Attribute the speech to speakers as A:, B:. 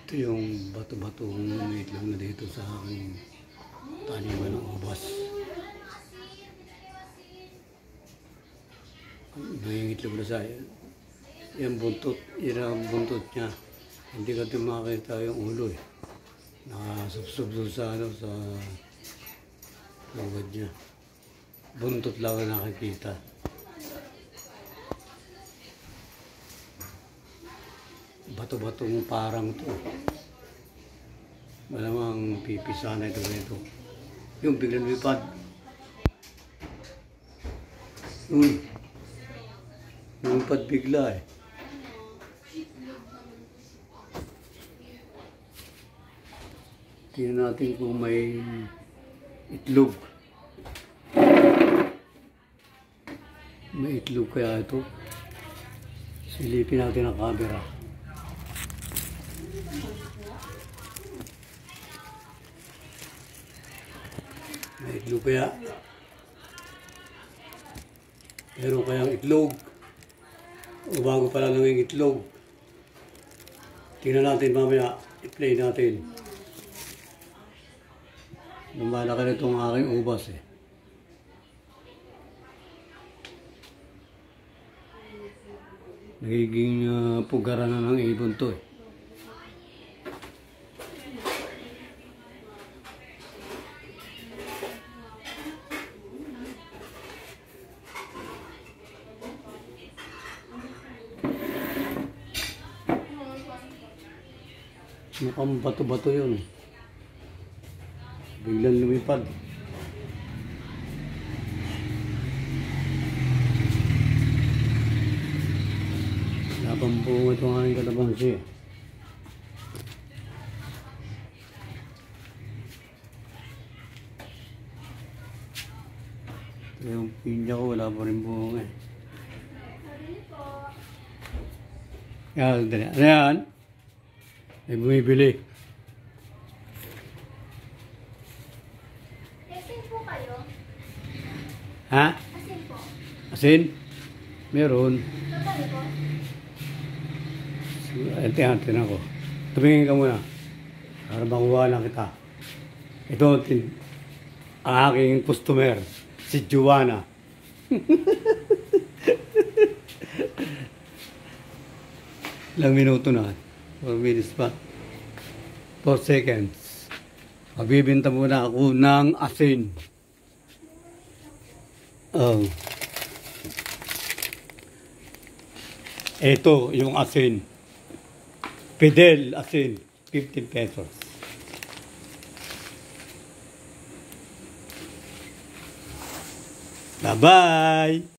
A: Ito yung bato-batong itlog na dito sa aking taniman ng ubas. May itlog na sa yung buntot, yung buntot niya. Hindi ka makita yung ulo eh. Nakasubsob sa sa lugad niya. Buntot lang ang nakikita. Bato-batong parang to. Malamang pipisa na ito nito. Yung biglang lipad. Lumipad bigla eh. Tingnan natin kung may itlog. May itlog kaya ito. Silipin natin ang camera. May itlog kaya. Meron kayang itlog. O bago pala lang yung itlog. Tingnan natin mamaya. I-play natin. Lumalaki na itong aking ubas eh. Nagiging pugaran na ng ibon to eh. Mukhang bato-bato yun eh. Biglang lumipad. Labang bunga itong aking kalabansi. Ito yung pinya ko, wala pa rin bunga eh. Yan, dali. Ano yan? May bumibili.
B: Asin po kayo?
A: Ha?
B: Asin po?
A: Asin? Meron.
B: Totally po?
A: Tiyan ako. Tumingin ka muna. Para makuha lang kita. Ito ang aking customer. Si Joanna. Ilang minuto na. 4 minutes pa. 4 seconds. Magbibinta muna ako ng asin. Ito yung asin. Fidel asin. 15 pesos. Bye-bye!